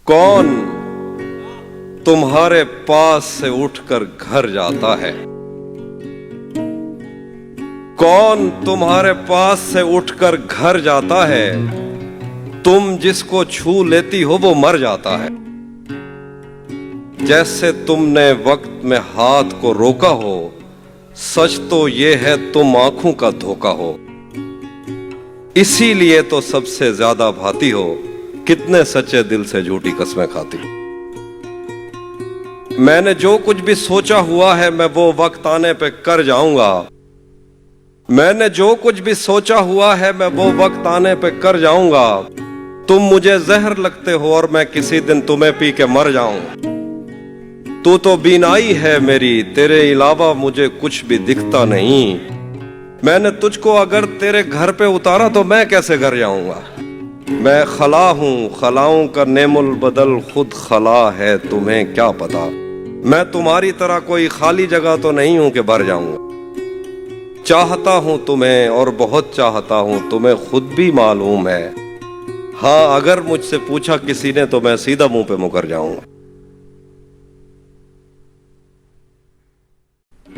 کون تمہارے پاس سے اٹھ کر گھر جاتا ہے؟ کون تمہارے پاس سے اٹھ کر گھر جاتا ہے؟ تم جس کو چھو لیتی ہو وہ مر جاتا ہے۔ جیسے تم نے وقت میں ہاتھ کو روکا ہو، سچ تو یہ ہے تم آنکھوں کا دھوکا ہو۔ اسی لیے تو سب سے زیادہ بھاتی ہو، کتنے سچے دل سے جھوٹی قسمیں کھاتی۔ میں نے جو کچھ بھی سوچا ہوا ہے میں وہ وقت آنے پہ کر جاؤں گا۔ میں نے جو کچھ بھی سوچا ہوا ہے میں وہ وقت آنے پہ کر جاؤں گا۔ تم مجھے زہر لگتے ہو اور میں کسی دن تمہیں پی کے مر جاؤں۔ تو بینائی ہے میری، تیرے علاوہ مجھے کچھ بھی دکھتا نہیں۔ میں نے تجھ کو اگر تیرے گھر پہ اتارا تو میں کیسے گھر جاؤں گا؟ میں خلا ہوں، خلاؤں کا نعم البدل خود خلا ہے، تمہیں کیا پتا۔ میں تمہاری طرح کوئی خالی جگہ تو نہیں ہوں کہ بھر جاؤں گا۔ چاہتا ہوں تمہیں اور بہت چاہتا ہوں، تمہیں خود بھی معلوم ہے۔ ہاں اگر مجھ سے پوچھا کسی نے تو میں سیدھا منہ پہ مکر جاؤں گا۔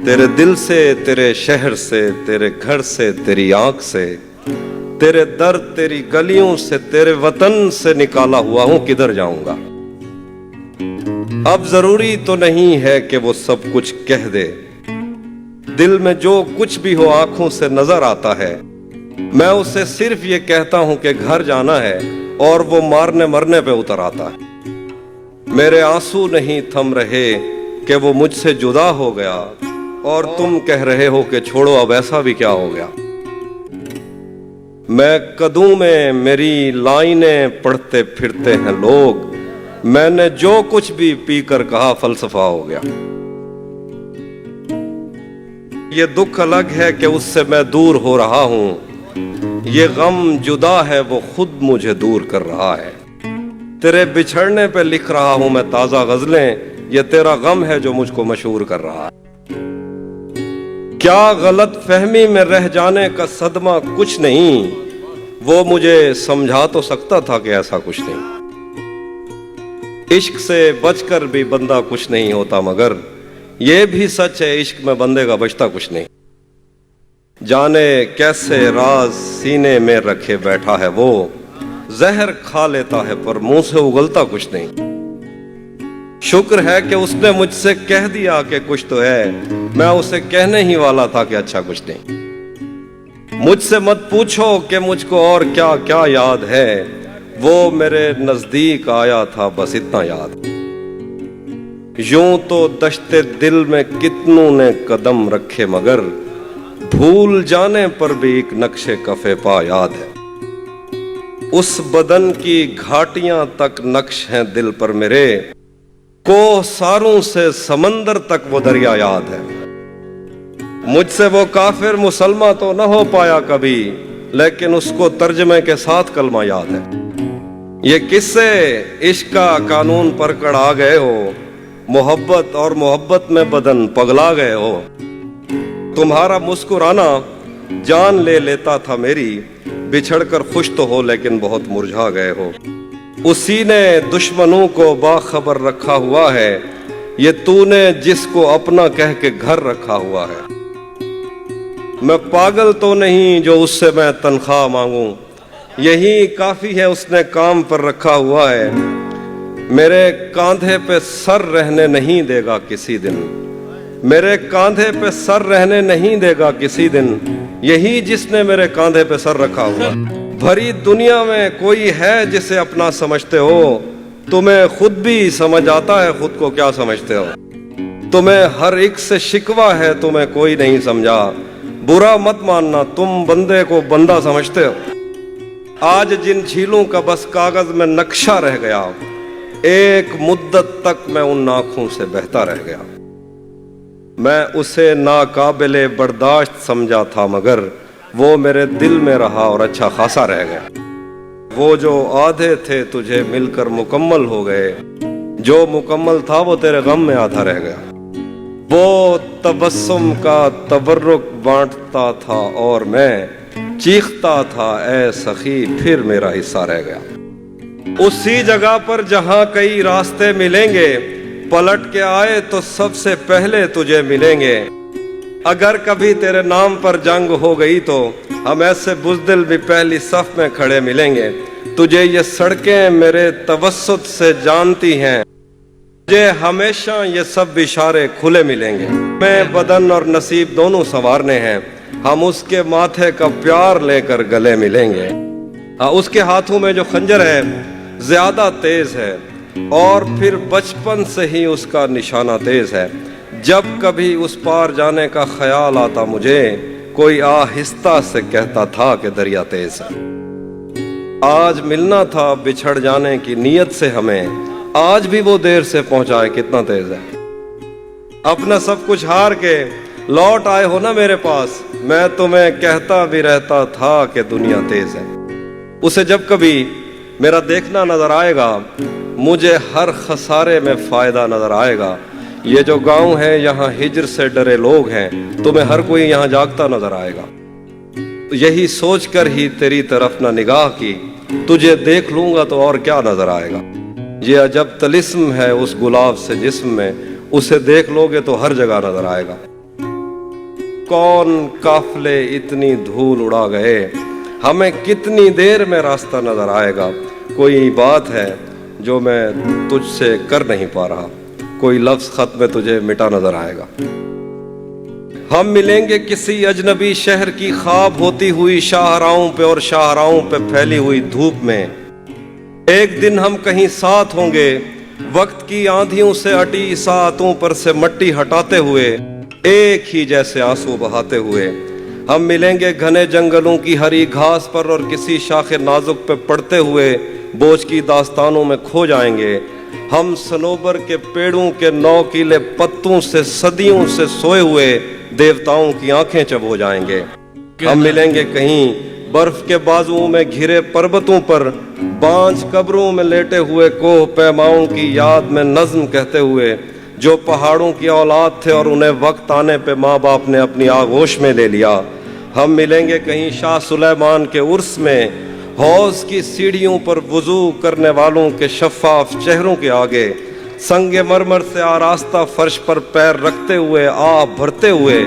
تیرے دل سے، تیرے شہر سے، تیرے گھر سے، تیری آنکھ سے، تیرے درد، تیری گلیوں سے، تیرے وطن سے نکالا ہوا ہوں، کدھر جاؤں گا؟ اب ضروری تو نہیں ہے کہ وہ سب کچھ کہہ دے، دل میں جو کچھ بھی ہو آنکھوں سے نظر آتا ہے۔ میں اسے صرف یہ کہتا ہوں کہ گھر جانا ہے اور وہ مارنے مرنے پہ اتر آتا ہے۔ میرے آنسو نہیں تھم رہے کہ وہ مجھ سے جدا ہو گیا، اور تم کہہ رہے ہو کہ چھوڑو اب ایسا بھی کیا ہو گیا۔ میں قدوں میں میری لائنیں پڑھتے پھرتے ہیں لوگ، میں نے جو کچھ بھی پی کر کہا فلسفہ ہو گیا۔ یہ دکھ الگ ہے کہ اس سے میں دور ہو رہا ہوں، یہ غم جدا ہے وہ خود مجھے دور کر رہا ہے۔ تیرے بچھڑنے پہ لکھ رہا ہوں میں تازہ غزلیں، یہ تیرا غم ہے جو مجھ کو مشہور کر رہا ہے۔ کیا غلط فہمی میں رہ جانے کا صدمہ کچھ نہیں، وہ مجھے سمجھا تو سکتا تھا کہ ایسا کچھ نہیں۔ عشق سے بچ کر بھی بندہ کچھ نہیں ہوتا، مگر یہ بھی سچ ہے عشق میں بندے کا بچتا کچھ نہیں۔ جانے کیسے راز سینے میں رکھے بیٹھا ہے وہ، زہر کھا لیتا ہے پر منہ سے اگلتا کچھ نہیں۔ شکر ہے کہ اس نے مجھ سے کہہ دیا کہ کچھ تو ہے، میں اسے کہنے ہی والا تھا کہ اچھا کچھ نہیں۔ مجھ سے مت پوچھو کہ مجھ کو اور کیا کیا یاد ہے، وہ میرے نزدیک آیا تھا بس اتنا یاد۔ یوں تو دشت دل میں کتنوں نے قدم رکھے، مگر بھول جانے پر بھی ایک نقش کفے پا یاد ہے۔ اس بدن کی گھاٹیاں تک نقش ہیں دل پر میرے، کوہ ساروں سے سمندر تک وہ دریا یاد ہے۔ مجھ سے وہ کافر مسلمہ تو نہ ہو پایا کبھی، لیکن اس کو ترجمے کے ساتھ کلمہ یاد ہے۔ یہ کس سے عشق کا قانون پر کڑ آ گئے ہو، محبت اور محبت میں بدن پگلا گئے ہو۔ تمہارا مسکرانا جان لے لیتا تھا میری، بچھڑ کر خوش تو ہو لیکن بہت مرجھا گئے ہو۔ اسی نے دشمنوں کو باخبر رکھا ہوا ہے، یہ تو نے جس کو اپنا کہہ کے گھر رکھا ہوا ہے۔ میں پاگل تو نہیں جو اس سے میں تنخواہ مانگوں، یہی کافی ہے اس نے کام پر رکھا ہوا ہے۔ میرے کاندھے پہ سر رہنے نہیں دے گا کسی دن، میرے کاندھے پہ سر رہنے نہیں دے گا کسی دن، یہی جس نے میرے کاندھے پہ سر رکھا ہوا۔ بھری دنیا میں کوئی ہے جسے اپنا سمجھتے ہو، تمہیں خود بھی سمجھ آتا ہے خود کو کیا سمجھتے ہو۔ تمہیں ہر ایک سے شکوہ ہے، تمہیں کوئی نہیں سمجھا، برا مت ماننا تم بندے کو بندہ سمجھتے ہو۔ آج جن جھیلوں کا بس کاغذ میں نقشہ رہ گیا، ایک مدت تک میں ان آنکھوں سے بہتا رہ گیا۔ میں اسے ناقابل برداشت سمجھا تھا مگر وہ میرے دل میں رہا اور اچھا خاصا رہ گیا۔ وہ جو آدھے تھے تجھے مل کر مکمل ہو گئے، جو مکمل تھا وہ تیرے غم میں آدھا رہ گیا۔ وہ تبسم کا تبرک بانٹتا تھا اور میں چیختا تھا اے سخی پھر میرا حصہ رہ گیا۔ उसी जगह पर जहां कई रास्ते मिलेंगे, पलट के आए तो सबसे पहले तुझे मिलेंगे। अगर कभी तेरे नाम पर जंग हो गई तो हम ऐसे बुज़दिल भी पहली सफ में खड़े मिलेंगे। तुझे ये सड़कें मेरे तवस्सुत से जानती हैं, मुझे हमेशा ये सब इशारे खुले मिलेंगे। मैं बदन और नसीब दोनों संवारने हैं, हम उसके माथे का प्यार लेकर गले मिलेंगे। उसके हाथों में जो खंजर है ज्यादा तेज है, और फिर बचपन से ही उसका निशाना तेज है। जब कभी उस पार जाने का ख्याल आता मुझे, कोई आहिस्ता से कहता था कि दरिया तेज है। आज मिलना था बिछड़ जाने की नीयत से हमें, आज भी वो देर से पहुंचा है, कितना तेज है। अपना सब कुछ हार के लौट आए हो ना मेरे पास, मैं तुम्हें कहता भी रहता था कि दुनिया तेज है। उसे जब कभी मेरा देखना नजर आएगा, मुझे हर खसारे में फायदा नजर आएगा। ये जो गांव है यहाँ हिज्र से डरे लोग हैं, तुम्हें हर कोई यहाँ जागता नजर आएगा। यही सोचकर ही तेरी तरफ ना निगाह की, तुझे देख लूंगा तो और क्या नजर आएगा। ये अजब तलिस्म है उस गुलाब से जिस्म में, उसे देख लोगे तो हर जगह नजर आएगा। कौन काफले इतनी धूल उड़ा गए, हमें कितनी देर में रास्ता नजर आएगा। कोई बात है जो मैं तुझसे कर नहीं पा रहा, कोई लफ्ज खत में तुझे मिटा नजर आएगा। हम मिलेंगे किसी अजनबी शहर की ख्वाब होती हुई शाहराहों पे और शाहराहों पे फैली हुई धूप में। एक दिन हम कहीं साथ होंगे, वक्त की आंधियों से अटी सातों पर से मट्टी हटाते हुए, एक ही जैसे आंसू बहाते हुए। हम मिलेंगे घने जंगलों की हरी घास पर और किसी शाखे नाजुक पे पड़ते हुए बोझ की दास्तानों में खो जाएंगे। हम सनोबर के पेड़ों के नौकीले पत्तों से सदियों से सोए हुए देवताओं की आंखें चबो जाएंगे। हम मिलेंगे कहीं बर्फ के बाजुओं में घिरे पर्वतों पर, बांझ कब्रों में लेटे हुए कोह पैमाओं की याद में नज्म कहते हुए, जो पहाड़ों की औलाद थे और उन्हें वक्त आने पे माँ बाप ने अपनी आगोश में ले लिया। हम मिलेंगे कहीं शाह सुलेमान के उर्स में, हौज की सीढ़ियों पर वुजू करने वालों के शफाफ चेहरों के आगे, संगे मरमर से आरास्ता फर्श पर पैर रखते हुए आप भरते हुए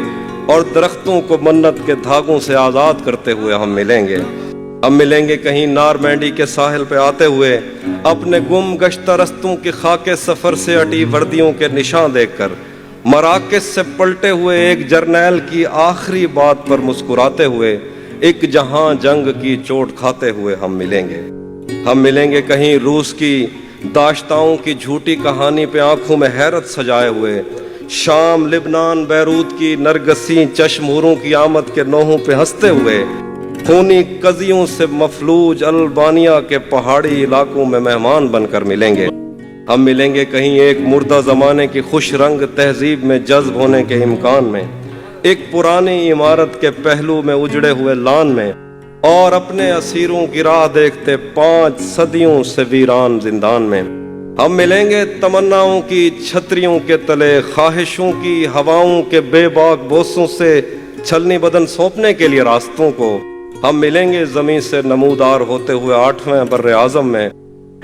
और दरख्तों को मन्नत के धागों से आज़ाद करते हुए हम मिलेंगे। हम मिलेंगे कहीं नारमैंडी के साहिल पे आते हुए, अपने गुम गश्ता रस्तों की खाके सफ़र से अटी वर्दियों के निशान देखकर, मराकस से पलटे हुए एक जर्नैल की आखिरी बात पर मुस्कुराते हुए, एक जहां जंग की चोट खाते हुए हम मिलेंगे। हम मिलेंगे कहीं रूस की दाश्ताओं की झूठी कहानी पे आंखों में हैरत सजाए हुए, शाम लिबनान बैरूत की नरगसी चश्मूरों की आमद के नोहों पे हंसते हुए, खूनी कजियों से मफलूज अल्बानिया के पहाड़ी इलाकों में मेहमान बनकर मिलेंगे। हम मिलेंगे कहीं एक मुर्दा जमाने की खुश रंग तहजीब में जज्ब होने के इम्कान में, एक पुरानी इमारत के पहलू में उजड़े हुए लान में, और अपने असीरों की राह देखते 5 सदियों से वीरान जिंदान में। हम मिलेंगे तमन्नाओं की छतरियों के तले, ख्वाहिशों की हवाओं के बेबाक बोसों से छलनी बदन सौंपने के लिए रास्तों को। हम मिलेंगे जमीन से नमूदार होते हुए 8वें बर्रे आजम में,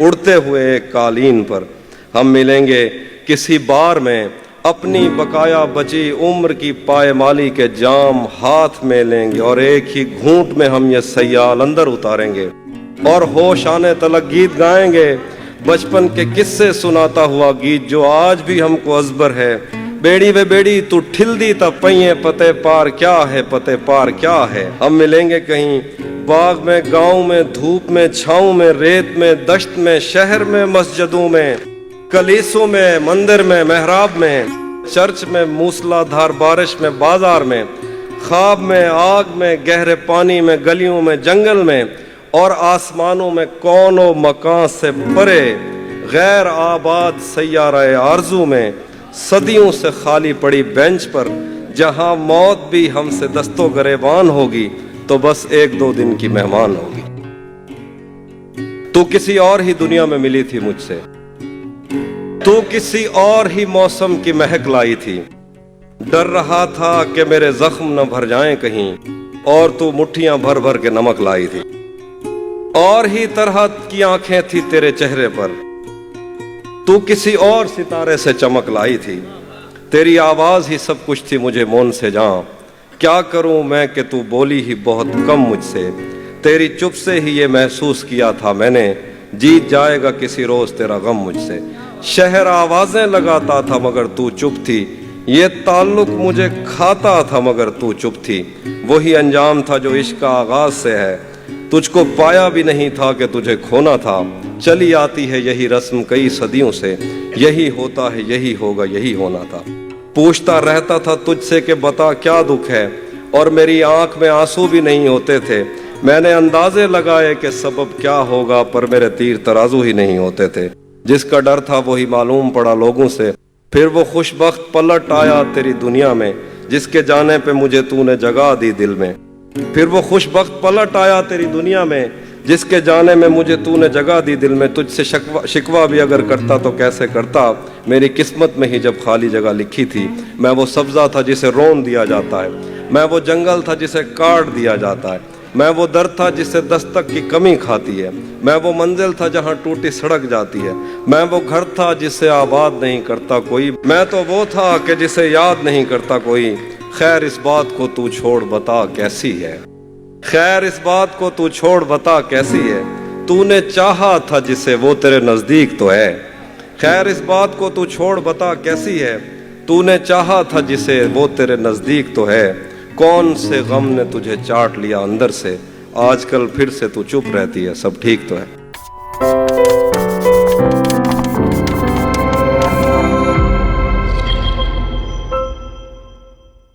उड़ते हुए एक कालीन पर। हम मिलेंगे किसी बार में, अपनी बकाया बची उम्र की पायमाली के जाम हाथ में लेंगे और एक ही घूंट में हम ये सयाल अंदर उतारेंगे और होश आने तलक गीत गाएंगे, बचपन के किस्से सुनाता हुआ गीत जो आज भी हमको अजबर है। बेड़ी वे बेड़ी तू ठिल दी तब पहिए, पते पार क्या है, पते पार क्या है। हम मिलेंगे कहीं बाग में, गांव में, धूप में, छाँव में, रेत में, दश्त में, शहर में, मस्जिदों में, कलीसों में, मंदिर में, मेहराब में, चर्च में, मूसलाधार बारिश में, बाजार में, ख्वाब में, आग में, गहरे पानी में, गलियों में, जंगल में और आसमानों में, कौनो मकान से परे गैर आबाद सैयारे आरजू में, सदियों से खाली पड़ी बेंच पर, जहां मौत भी हमसे दस्तो गरेबान होगी तो बस 1-2 दिन की मेहमान होगी। तू किसी और ही दुनिया में मिली थी मुझसे, तू किसी और ही मौसम की महक लाई थी। डर रहा था कि मेरे जख्म न भर जाएं कहीं, और तू मुट्ठियां भर भर के नमक लाई थी। और ही तरह की आंखें थी तेरे चेहरे पर, तू किसी और सितारे से चमक लाई थी। तेरी आवाज ही सब कुछ थी मुझे मौन से जहां, क्या करूं मैं कि तू बोली ही बहुत कम मुझसे। तेरी चुप से ही ये महसूस किया था मैंने, जीत जाएगा किसी रोज तेरा गम मुझसे। शहर आवाजें लगाता था मगर तू चुप थी, ये ताल्लुक मुझे खाता था मगर तू चुप थी। वही अंजाम था जो इश्क का आगाज से है, तुझको पाया भी नहीं था कि तुझे खोना था। चली आती है यही रस्म कई सदियों से, यही होता है यही होगा यही होना था। पूछता रहता था तुझसे कि बता क्या दुख है, और मेरी आंख में आंसू भी नहीं होते थे। मैंने अंदाजे लगाए कि सबब क्या होगा, पर मेरे तीर तराजू ही नहीं होते थे। जिसका डर था वही मालूम पड़ा लोगों से, फिर वो खुशबख्त पलट आया तेरी दुनिया में, जिसके जाने पे मुझे तूने जगह दी दिल में। फिर वो खुशबख्त पलट आया तेरी दुनिया में, जिसके जाने में मुझे तूने जगह दी दिल में। तुझसे शिकवा भी अगर करता तो कैसे करता, मेरी किस्मत में ही जब खाली जगह लिखी थी। मैं वो सब्जा था जिसे रोन दिया जाता है, मैं वो जंगल था जिसे काट दिया जाता है, मैं वो दर था जिससे दस्तक की कमी खाती है, मैं वो मंजिल था जहाँ टूटी सड़क जाती है, मैं वो घर था जिसे आबाद नहीं करता कोई, मैं तो वो था कि जिसे याद नहीं करता कोई। खैर इस बात को तू छोड़ बता कैसी है, खैर इस बात को तू छोड़ बता कैसी है, तूने चाहा था जिसे वो तेरे नजदीक तो है। खैर इस बात को तू छोड़ बता कैसी है, तूने चाहा था जिसे वो तेरे नजदीक तो है। कौन से गम ने तुझे चाट लिया अंदर से, आजकल फिर से तू चुप रहती है, सब ठीक तो है।